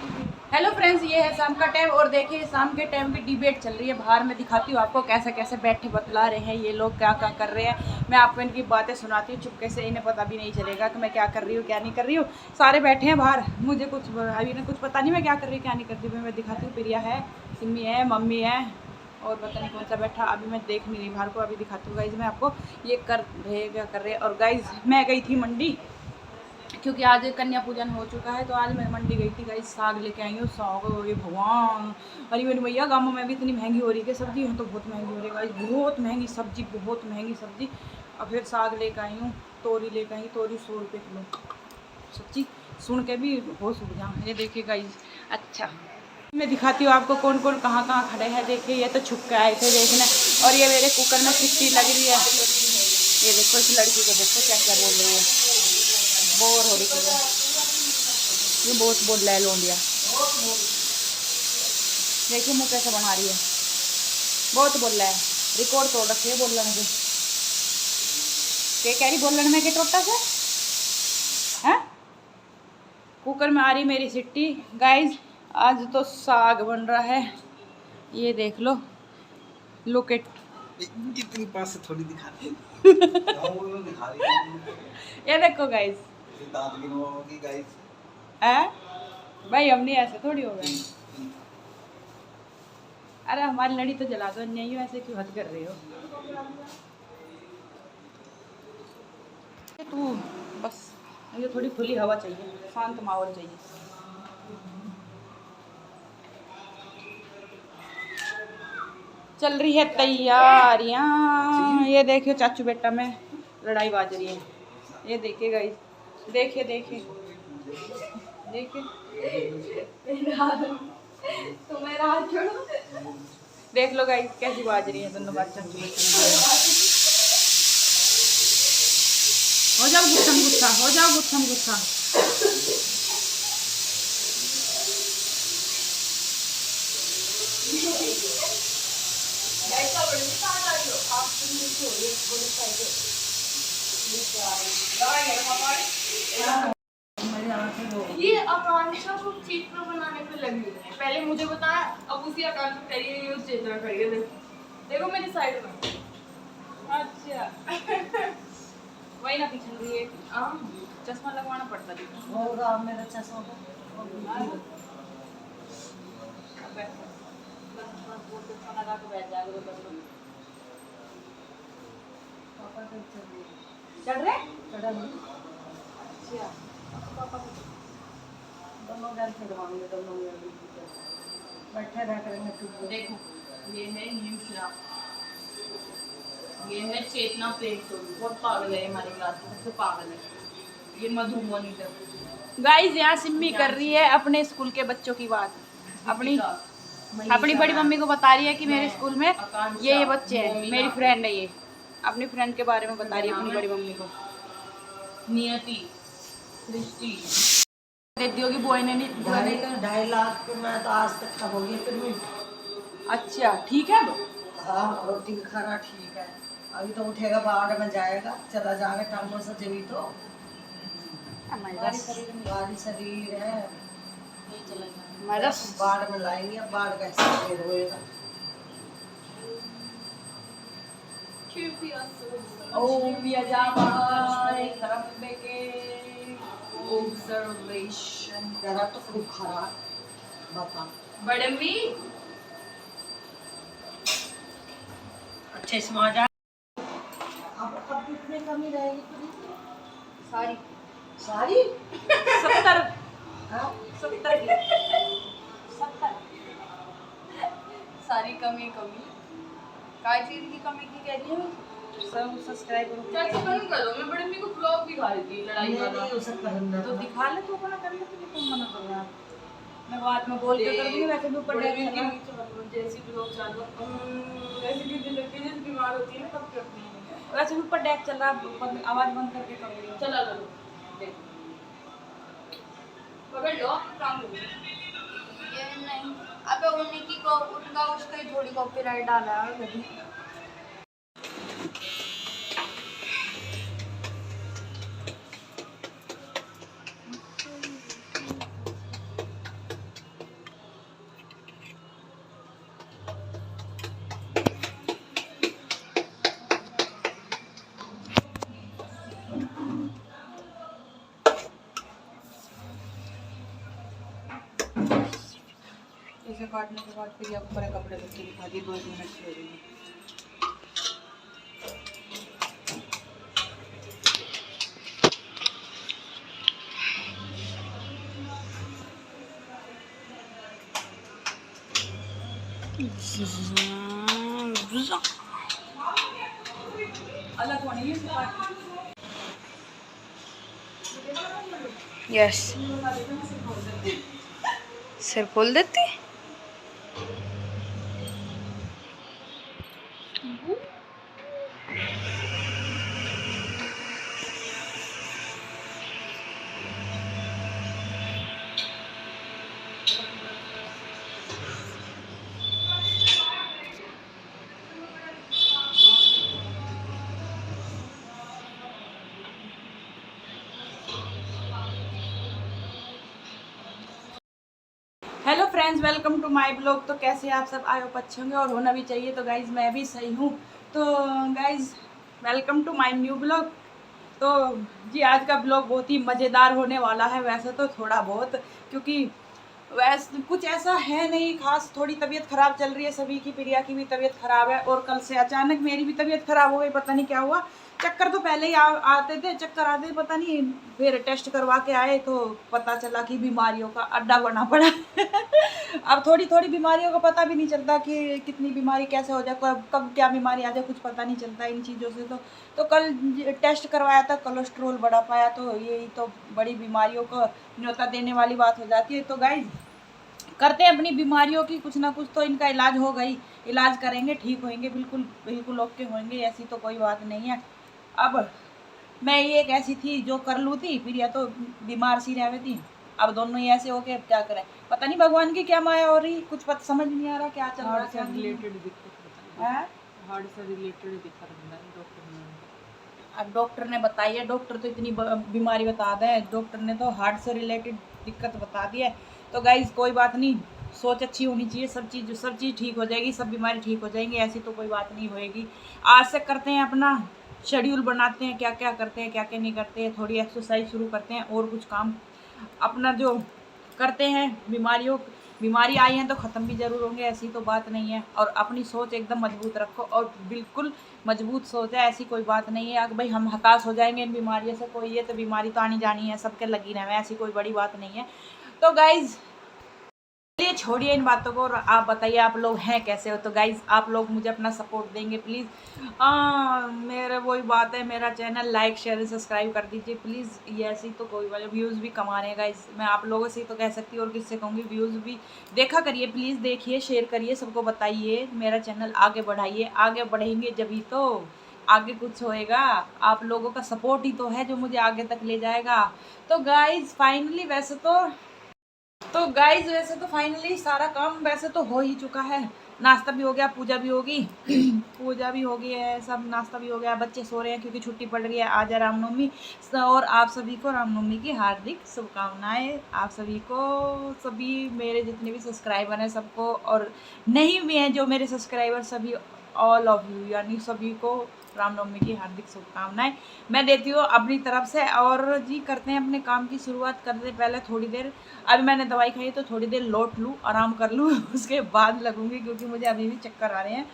Hello friends, ये है शाम का टाइम और देखिए शाम के टाइम की डिबेट चल रही है बाहर। मैं दिखाती हूँ आपको कैसे कैसे बैठे बतला रहे हैं ये लोग, क्या क्या कर रहे हैं। मैं आपको इनकी बातें सुनाती हूँ चुपके से, इन्हें पता भी नहीं चलेगा कि मैं क्या कर रही हूँ क्या नहीं कर रही हूँ। सारे बैठे हैं बाहर, मुझे कुछ अभी इन्हें कुछ पता नहीं मैं क्या कर रही हूँ क्या नहीं करती हूँ। मैं दिखाती हूँ, प्रिया है, सिम्मी है, मम्मी है और पता नहीं कौन सा बैठा। अभी मैं देख नहीं रही बाहर को, अभी दिखाती हूँ गाइज मैं आपको ये कर रहे क्या कर रहे हैं। और गाइज मैं गई थी मंडी क्योंकि आज कन्या पूजन हो चुका है, तो आज मैं मंडी गई थी गाइस, साग लेके आई हूँ। साग, ये भगवान, अरे मेरी भैया गाँव में भी इतनी महंगी हो रही है कि सब्जी है तो बहुत महंगी हो रही है गाइस, बहुत महंगी सब्जी, बहुत महंगी सब्जी। और फिर साग लेके आई हूँ, तोरी लेके आई, तोरी 100 रुपये किलो। सच्ची सुन के भी होश उड़ जा। ये देखिए गाइस, अच्छा मैं दिखाती हूँ आपको कौन कौन कहाँ कहाँ खड़े हैं। देखिए ये तो छुप के आए थे देखने, और ये मेरे कुकर में सिट्टी लग रही है। ये देखो इस लड़की को, देखो क्या क्या बोल रही है, बोर हो रही है ये, बहुत बोल रहा है लोंडिया। देखिए मुँह कैसे बना रही है, बहुत बोल रहा है, रिकॉर्ड तोड़ रखे है बोलने के। कह रही बोलने में के टोटा से हैं। कुकर में आ रही मेरी सिट्टी गाइज। आज तो साग बन रहा है, ये देख लो, लुक इट। इतनी पास से थोड़ी दिखाते ये देखो गाइज, भाई हम नहीं ऐसे थोड़ी हो गए। अरे हमारी लड़ी तो जला दो, नहीं ऐसे क्यों हद कर रही हो तू। बस मुझे थोड़ी खुली हवा चाहिए, शांत माहौल चाहिए। चल रही है तैयारियां। ये देखिए चाचू बेटा में लड़ाई बाज रही है। ये देखिए गाइस, देखिए देखिए देखिए, तुम्हारा हाथ छोड़ो। देख लो गाइस कैसी बाज रही है दोनों बात चाचू बेटा। हो जाओ गुस्सा गुस्सा, हो जाओ गुस्सा गुस्सा। ये आकांक्षा को चित्र बनाने पे लगी है। पहले मुझे बताया, अब उसी आकांक्षा को करिए ये चित्र करिए। देखो मेरी साइड में। अच्छा वही ना पीछे रही है, चश्मा लगवाना पड़ता होगा मेरा चश्मा लगा के बैठ जाएगा। चढ़ रहे चढ़ा नहीं। अच्छा दोनों घर से दबाएंगे, दोनों बैठे रह करेंगे चुप। देखो ये है न्यूशा, ये है चेतना प्रेम स्टोरी। बहुत पागल है हमारी क्लास में, सबसे पागल है ये मधु मॉनिटर। गाइस। यहाँ सिम्मी कर रही है अपने स्कूल के बच्चों की बात, अपनी बड़ी मम्मी को बता रही है कि मेरे स्कूल में ये बच्चे हैं, मेरी फ्रेंड है ये, अपनी फ्रेंड के बारे में बता रही है अपनी बड़ी मम्मी को। नियति, सृष्टि दे दी होगी बुआ ने, नहीं 2.5 लाख में तो आज तक खा हो गया पेमेंट। अच्छा ठीक है। हाँ रोटी भी खाना ठीक है। अभी तो उठेगा 12 में जाएगा, चला जाएगा टाइमों से, जमी तो भारी शरीर है। बाढ़ में लाएंगे, अब बाढ़ कैसे फिर होएगा। ऑब्जर्वेशन जरा तो खूब खराब बता। बड़े मी अच्छे से आ जाए। अब कितने कमी रहेगी पूरी? सारी सारी 70 हाँ? 70 की 70 सारी कमी काय चीज की कमी की कह रही है। सब सब्सक्राइबर चाचा बंद करो, मैं बड़े मी को ब्लॉग दिखा रही थी लड़ाई नहीं वाला। नहीं उसे करना तो दिखा ले, तू अपना कर ले, तुम मना करो यार। मैं बाद में बोल के कर दूंगी, वैसे भी ऊपर बड़े डर मी चला। की जैसी ब्लॉग चालू जैसी कि दिल की जैसे बीमार होती है ना तब करती है। वैसे भी ऊपर डैक चल रहा है, आवाज बंद करके करो। चला लो देखो, पकड़ लो काम करो। ये नहीं, अबे उन्हीं की को उनका उसका ही थोड़ी कॉपीराइट डाला है कभी। से काटने के बाद फिर आपको पूरे कपड़े बच्चे दिखा दिए, 2 मिनट की हो रही है। अलग होनी है। यस, सिर खोल देती। Hello friends, welcome to my blog. तो कैसे आप सब आए हो, अच्छे होंगे और होना भी चाहिए। तो गाइज़ मैं भी सही हूँ। तो guys welcome to my new blog. तो जी आज का ब्लॉग बहुत ही मज़ेदार होने वाला है, वैसे तो थोड़ा बहुत, क्योंकि वैसे कुछ ऐसा है नहीं खास। थोड़ी तबीयत ख़राब चल रही है सभी की, प्रिया की भी तबीयत ख़राब है और कल से अचानक मेरी भी तबीयत ख़राब हो गई, पता नहीं क्या हुआ। चक्कर तो पहले ही आते थे, चक्कर आते पता नहीं, फिर टेस्ट करवा के आए तो पता चला कि बीमारियों का अड्डा बना पड़ा। अब थोड़ी थोड़ी बीमारियों का पता भी नहीं चलता कि कितनी बीमारी कैसे हो जाए, कब क्या बीमारी आ जाए, कुछ पता नहीं चलता इन चीज़ों से। तो कल टेस्ट करवाया था, कोलेस्ट्रोल बढ़ा पाया, तो यही तो बड़ी बीमारियों को न्योता देने वाली बात हो जाती है। तो गाइज करते हैं अपनी बीमारियों की कुछ ना कुछ, तो इनका इलाज होगा ही, इलाज करेंगे, ठीक होंगे, बिल्कुल बिल्कुल ओके होंगे, ऐसी तो कोई बात नहीं है। अब मैं ये एक ऐसी थी जो कर लूँ थी, फिर या तो बीमार सी रह थी, अब दोनों ही ऐसे हो गए, अब क्या करें, पता नहीं भगवान की क्या माया हो रही, कुछ पता समझ नहीं आ रहा क्या चल रहा है। हार्ट से रिलेटेड दिक्कत है, हार्ट से रिलेटेड दिक्कत है डॉक्टर ने। अब डॉक्टर ने बताई है, डॉक्टर तो इतनी बीमारी बता दें, डॉक्टर ने तो हार्ट से रिलेटेड दिक्कत बता दी है। तो गाइज कोई बात नहीं, सोच अच्छी होनी चाहिए, सब चीज़ ठीक हो जाएगी, सब बीमारी ठीक हो जाएंगी, ऐसी तो कोई बात नहीं होएगी। आज से करते हैं अपना शेड्यूल बनाते हैं, क्या क्या करते हैं क्या क्या नहीं करते हैं, थोड़ी एक्सरसाइज शुरू करते हैं और कुछ काम अपना जो करते हैं। बीमारी आई हैं तो ख़त्म भी ज़रूर होंगे, ऐसी तो बात नहीं है। और अपनी सोच एकदम मजबूत रखो, और बिल्कुल मजबूत सोच है, ऐसी कोई बात नहीं है। अगर भाई हम हताश हो जाएंगे इन बीमारियों से, कोई ये तो बीमारी तो आनी जानी है, सबके लगी रहे, ऐसी कोई बड़ी बात नहीं है। तो गाइज़ चलिए छोड़िए इन बातों को और आप बताइए आप लोग हैं कैसे हो। तो गाइज़ आप लोग मुझे अपना सपोर्ट देंगे प्लीज़। मेरे वही बात है, मेरा चैनल लाइक शेयर सब्सक्राइब कर दीजिए प्लीज़। ये ऐसी तो कोई वाले व्यूज़ भी कमा रहे हैं गाइज़, मैं आप लोगों से ही तो कह सकती हूँ और किससे कहूँगी, व्यूज़ भी देखा करिए प्लीज़, देखिए शेयर करिए, सबको बताइए, मेरा चैनल आगे बढ़ाइए, आगे बढ़ेंगे जभी तो आगे कुछ होएगा। आप लोगों का सपोर्ट ही तो है जो मुझे आगे तक ले जाएगा। तो गाइज़ फाइनली वैसे तो फाइनली सारा काम वैसे तो हो ही चुका है, नाश्ता भी हो गया, पूजा भी होगी। पूजा भी हो गई है, सब नाश्ता भी हो गया, बच्चे सो रहे हैं क्योंकि छुट्टी पड़ गई है, आज है रामनवमी। और आप सभी को रामनवमी की हार्दिक शुभकामनाएं, आप सभी को, सभी मेरे जितने भी सब्सक्राइबर हैं सबको, और नहीं भी हैं जो मेरे सब्सक्राइबर, सभी ऑल ऑफ यू, यानी सभी को रामनवमी की हार्दिक शुभकामनाएं मैं देती हूँ अपनी तरफ से। और जी करते हैं अपने काम की शुरुआत, करते पहले थोड़ी देर, अभी मैंने दवाई खाई तो थोड़ी देर लौट लूँ, आराम कर लूँ, उसके बाद लगूंगी, क्योंकि मुझे अभी भी चक्कर आ रहे हैं।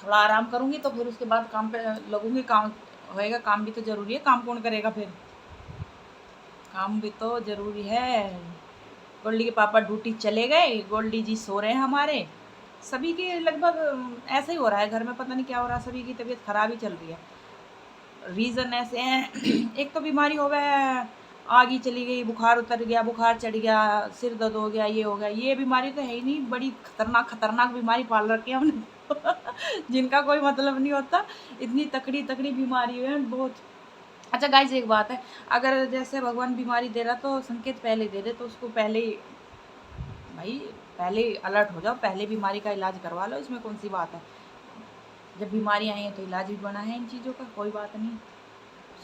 थोड़ा आराम करूँगी तो फिर उसके बाद काम पे लगूंगी, काम होएगा, काम भी तो ज़रूरी है, काम कौन करेगा फिर, काम भी तो ज़रूरी है। गोल्डी के पापा ड्यूटी चले गए, गोल्डी जी सो रहे हैं हमारे, सभी की लगभग ऐसा ही हो रहा है घर में, पता नहीं क्या हो रहा है, सभी की तबीयत ख़राब ही चल रही है। रीज़न ऐसे हैं, एक तो बीमारी हो गया, आगी चली गई, बुखार उतर गया, बुखार चढ़ गया, सिर दर्द हो गया, ये हो गया, ये बीमारी तो है ही नहीं, बड़ी खतरनाक बीमारी पाल रखी है हमने जिनका कोई मतलब नहीं होता, इतनी तकड़ी तकड़ी बीमारी है बहुत। अच्छा गाइस एक बात है, अगर जैसे भगवान बीमारी दे रहा तो संकेत पहले दे रहे, तो उसको पहले भाई पहले अलर्ट हो जाओ, पहले बीमारी का इलाज करवा लो, इसमें कौन सी बात है। जब बीमारी आई है तो इलाज भी बना है इन चीज़ों का, कोई बात नहीं,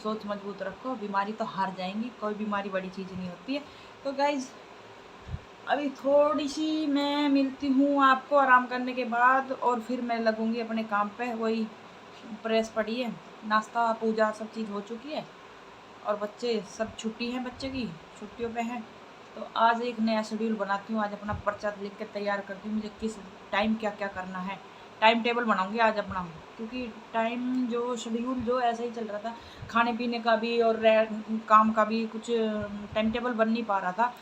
सोच मजबूत रखो, बीमारी तो हार जाएंगी, कोई बीमारी बड़ी चीज़ नहीं होती है। तो गाइज अभी थोड़ी सी मैं मिलती हूँ आपको आराम करने के बाद, और फिर मैं लगूंगी अपने काम पे। वही प्रेस पड़ी है, नाश्ता पूजा सब चीज़ हो चुकी है, और बच्चे सब छुट्टी है, बच्चे की छुट्टियों पे हैं, तो आज एक नया शेड्यूल बनाती हूँ, आज अपना पर्चा लिख के तैयार करती हूँ, मुझे किस टाइम क्या क्या करना है, टाइम टेबल बनाऊंगी आज अपना। क्योंकि टाइम जो शेड्यूल जो ऐसा ही चल रहा था, खाने पीने का भी और काम का भी कुछ टाइम टेबल बन नहीं पा रहा था।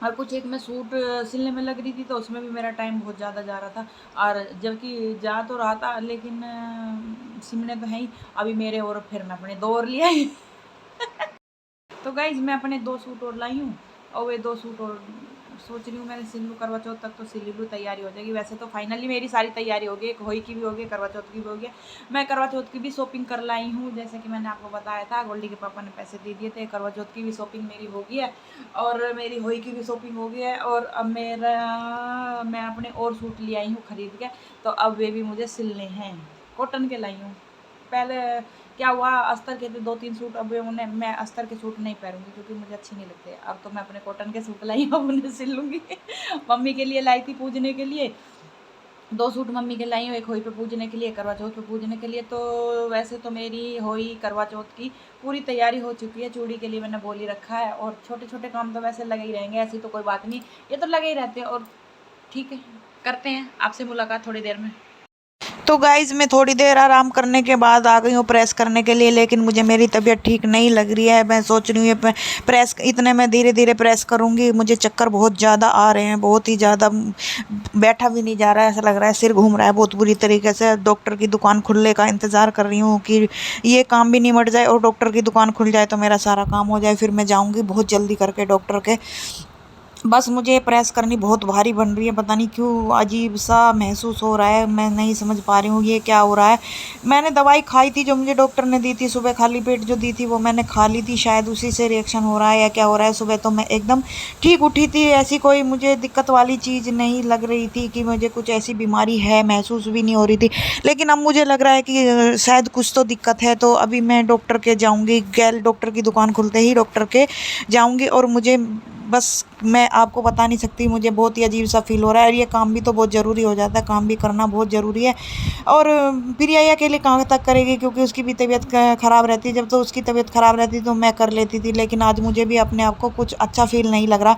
और कुछ एक मैं सूट सिलने में लग रही थी तो उसमें भी मेरा टाइम बहुत ज़्यादा जा रहा था, और जबकि जा तो रहा था लेकिन सिलने तो है ही अभी मेरे, और फिर मैं अपने 2 और ले आई। तो गाइज मैं अपने 2 सूट और लाई हूँ, और वे 2 सूट और सोच रही हूँ मैंने सिल लूँ, करवा चौथ तक तो सिल लूँ, तैयारी हो जाएगी। वैसे तो फाइनली मेरी सारी तैयारी हो गई, एक होली की भी हो गई, करवा चौथ की भी हो गई। मैं करवा चौथ की भी शॉपिंग कर लाई हूँ, जैसे कि मैंने आपको बताया था, गोल्डी के पापा ने पैसे दे दिए थे। करवा चौथ की भी शॉपिंग मेरी हो गई है, और मेरी होली की भी शॉपिंग हो गई है, और अब मैं अपने और सूट ले आई हूँ खरीद के, तो अब वे भी मुझे सिलने हैं। कॉटन के लाई हूँ। पहले क्या हुआ, अस्तर के थे 2-3 सूट, अब उन्हें मैं अस्तर के सूट नहीं पहनूंगी क्योंकि मुझे अच्छे नहीं लगते। अब तो मैं अपने कॉटन के सूट लाई हूँ, उन्हें सिल लूँगी। मम्मी के लिए लाई थी पूजने के लिए, 2 सूट मम्मी के लाई हूँ, एक होई पे पूजने के लिए, करवा चौथ पे पूजने के लिए। तो वैसे तो मेरी होई करवा चौथ की पूरी तैयारी हो चुकी है, चूड़ी के लिए मैंने बोल ही रखा है, और छोटे छोटे काम तो वैसे लगे ही रहेंगे, ऐसी तो कोई बात नहीं, ये तो लगे ही रहते हैं। और ठीक है, करते हैं आपसे मुलाकात थोड़ी देर में। तो गाइज मैं थोड़ी देर आराम करने के बाद आ गई हूँ प्रेस करने के लिए, लेकिन मुझे मेरी तबीयत ठीक नहीं लग रही है। मैं सोच रही हूँ ये प्रेस इतने में धीरे धीरे प्रेस करूँगी। मुझे चक्कर बहुत ज़्यादा आ रहे हैं, बहुत ही ज़्यादा, बैठा भी नहीं जा रहा है, ऐसा लग रहा है सिर घूम रहा है बहुत बुरी तरीके से। डॉक्टर की दुकान खुलने का इंतज़ार कर रही हूँ कि ये काम भी निमट जाए और डॉक्टर की दुकान खुल जाए तो मेरा सारा काम हो जाए, फिर मैं जाऊँगी बहुत जल्दी करके डॉक्टर के। बस मुझे प्रेस करनी बहुत भारी बन रही है, पता नहीं क्यों अजीब सा महसूस हो रहा है, मैं नहीं समझ पा रही हूँ ये क्या हो रहा है। मैंने दवाई खाई थी जो मुझे डॉक्टर ने दी थी, सुबह खाली पेट जो दी थी वो मैंने खा ली थी, शायद उसी से रिएक्शन हो रहा है या क्या हो रहा है। सुबह तो मैं एकदम ठीक उठी थी, ऐसी कोई मुझे दिक्कत वाली चीज़ नहीं लग रही थी कि मुझे कुछ ऐसी बीमारी है, महसूस भी नहीं हो रही थी। लेकिन अब मुझे लग रहा है कि शायद कुछ तो दिक्कत है, तो अभी मैं डॉक्टर के जाऊँगी, गैल डॉक्टर की दुकान खुलते ही डॉक्टर के जाऊँगी। और मुझे बस मैं आपको बता नहीं सकती, मुझे बहुत ही अजीब सा फील हो रहा है, और ये काम भी तो बहुत ज़रूरी हो जाता है, काम भी करना बहुत ज़रूरी है। और प्रिया ये अकेले कहाँ तक करेगी, क्योंकि उसकी भी तबीयत ख़राब रहती है। जब तो उसकी तबीयत ख़राब रहती तो मैं कर लेती थी, लेकिन आज मुझे भी अपने आप को कुछ अच्छा फील नहीं लग रहा।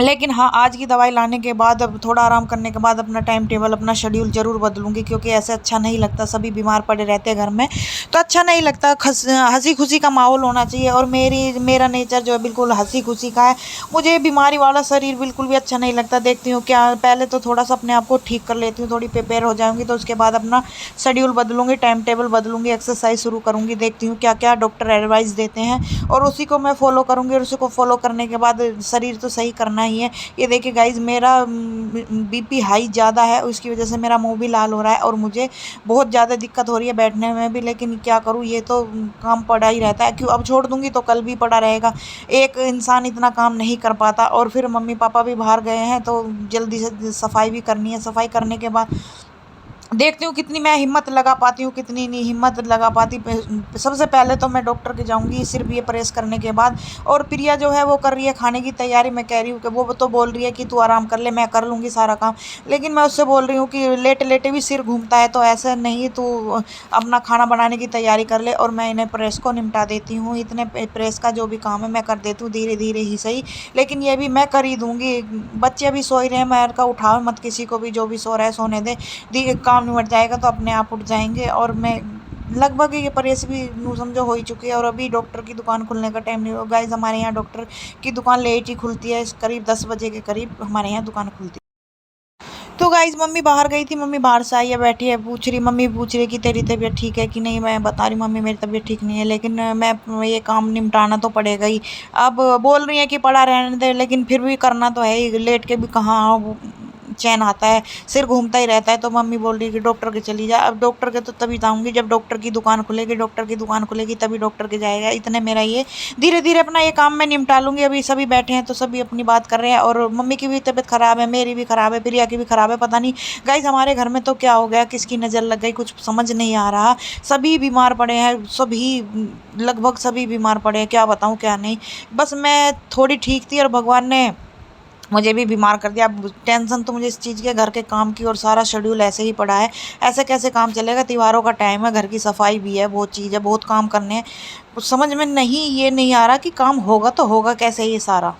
लेकिन हाँ, आज की दवाई लाने के बाद, अब थोड़ा आराम करने के बाद अपना टाइम टेबल, अपना शेड्यूल ज़रूर बदलूंगी, क्योंकि ऐसे अच्छा नहीं लगता। सभी बीमार पड़े रहते हैं घर में तो अच्छा नहीं लगता। हंसी खुशी का माहौल होना चाहिए, और मेरा नेचर जो है बिल्कुल हंसी खुशी का है। मुझे बीमारी वाला शरीर बिल्कुल भी अच्छा नहीं लगता। देखती हूँ क्या, पहले तो थोड़ा सा अपने आप को ठीक कर लेती हूँ, थोड़ी प्रिपेयर हो जाऊँगी, तो उसके बाद अपना शेड्यूल बदलूँगी, टाइम टेबल बदलूँगी, एक्सरसाइज शुरू करूँगी। देखती हूँ क्या क्या डॉक्टर एडवाइस देते हैं और उसी को मैं फॉलो करूँगी, और उसी को फॉलो करने के बाद शरीर तो सही करना ही है। ये देखिए गाइज, मेरा बीपी हाई ज़्यादा है, उसकी वजह से मेरा मुंह भी लाल हो रहा है, और मुझे बहुत ज़्यादा दिक्कत हो रही है बैठने में भी। लेकिन क्या करूँ, ये तो काम पड़ा ही रहता है, क्यों अब छोड़ दूँगी तो कल भी पड़ा रहेगा। एक इंसान इतना काम नहीं कर पाता। और फिर मम्मी पापा भी बाहर गए हैं तो जल्दी से सफाई भी करनी है। सफाई करने के बाद देखती हूँ कितनी मैं हिम्मत लगा पाती हूँ, कितनी नहीं हिम्मत लगा पाती। सबसे पहले तो मैं डॉक्टर के जाऊँगी सिर्फ ये प्रेस करने के बाद। और प्रिया जो है वो कर रही है खाने की तैयारी। मैं कह रही हूँ कि वो तो बोल रही है कि तू आराम कर ले, मैं कर लूँगी सारा काम। लेकिन मैं उससे बोल रही हूँ कि लेटे लेटे भी सिर घूमता है, तो ऐसा नहीं, तू अपना खाना बनाने की तैयारी कर ले और मैं इन्हें प्रेस को निपटा देती हूँ। इतने प्रेस का जो भी काम है मैं कर देती हूँ, धीरे धीरे ही सही, लेकिन ये भी मैं कर ही दूँगी। बच्चे अभी सो ही रहे हैं, मैं का उठाओ मत किसी को भी, जो भी सो रहा है सोने दे, काम निमट जाएगा तो अपने आप उठ जाएंगे। और मैं लगभग ये प्रेस भी समझो हो ही चुकी है, और अभी डॉक्टर की दुकान खुलने का टाइम नहीं होगा। गाइस, हमारे यहाँ डॉक्टर की दुकान लेट ही खुलती है, करीब 10 बजे के करीब हमारे यहाँ दुकान खुलती है। तो गाइज मम्मी बाहर गई थी, मम्मी बाहर से आई है, बैठी है, मम्मी पूछ रही कि तेरी तबीयत ठीक है कि नहीं। मैं बता रही मम्मी मेरी तबीयत ठीक नहीं है, लेकिन मैं ये काम निपटाना तो पड़ेगा ही। अब बोल रही है कि पड़ा रहने दे, लेकिन फिर भी करना तो है ही, लेट के भी कहाँ चैन आता है, सिर घूमता ही रहता है। तो मम्मी बोल रही है कि डॉक्टर के चली जा। अब डॉक्टर के तो तभी जाऊँगी जब डॉक्टर की दुकान खुलेगी, डॉक्टर की दुकान खुलेगी तभी डॉक्टर के जाएगा। इतने मेरा ये धीरे धीरे अपना ये काम मैं निपटा लूँगी। अभी सभी बैठे हैं तो सभी अपनी बात कर रहे हैं, और मम्मी की भी तबीयत ख़राब है, मेरी भी ख़राब है, प्रिया की भी ख़राब है। पता नहीं गाइज हमारे घर में तो क्या हो गया, किसकी नज़र लग गई, कुछ समझ नहीं आ रहा। सभी बीमार पड़े हैं, सभी लगभग सभी बीमार पड़े हैं, क्या बताऊँ क्या नहीं। बस मैं थोड़ी ठीक थी और भगवान ने मुझे भी बीमार कर दिया। अब टेंशन तो मुझे इस चीज़ के, घर के काम की, और सारा शेड्यूल ऐसे ही पड़ा है। ऐसे कैसे काम चलेगा, त्योहारों का टाइम है, घर की सफाई भी है, बहुत चीज़ है, बहुत काम करने हैं। कुछ समझ में नहीं, ये नहीं आ रहा कि काम होगा तो होगा कैसे ये सारा।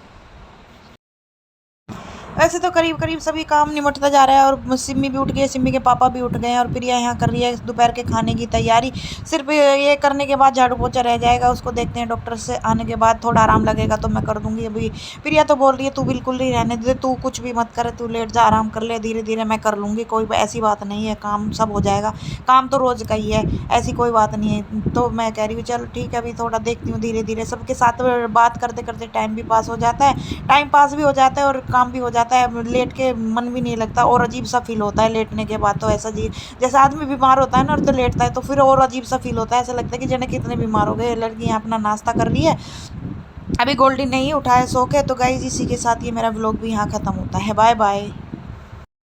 ऐसे तो करीब करीब सभी काम निमटता जा रहा है और सिम्मी भी उठ गई, सिम्मी के पापा भी उठ गए हैं और प्रिया यहाँ कर रही है दोपहर के खाने की तैयारी। सिर्फ ये करने के बाद झाड़ू पोछा रह जाएगा, उसको देखते हैं डॉक्टर से आने के बाद थोड़ा आराम लगेगा तो मैं कर दूंगी। अभी प्रिया तो बोल रही है तू बिल्कुल नहीं रहने दे, तू कुछ भी मत कर, तू लेट जा आराम कर ले, धीरे धीरे मैं कर लूँगी, कोई ऐसी बात नहीं है, काम सब हो जाएगा, काम तो रोज़ का ही है, ऐसी कोई बात नहीं है। तो मैं कह रही हूँ चल ठीक है, अभी थोड़ा देखती हूँ धीरे धीरे। सबके साथ बात करते करते टाइम भी पास हो जाता है, टाइम पास भी हो जाता है और काम भी हो जाता है, लेट के मन भी नहीं लगता और अजीब सा फील होता है लेटने के बाद। तो ऐसा जी जैसे आदमी बीमार होता है ना और तो लेटता है तो फिर और अजीब सा फील होता है, ऐसा लगता है कि जने कितने बीमार हो गए। लड़की यहाँ अपना नाश्ता कर रही है, अभी गोल्डी नहीं उठाया सो के। तो गाइस इसी के साथ ये मेरा व्लॉग भी यहाँ ख़त्म होता है। Bye bye.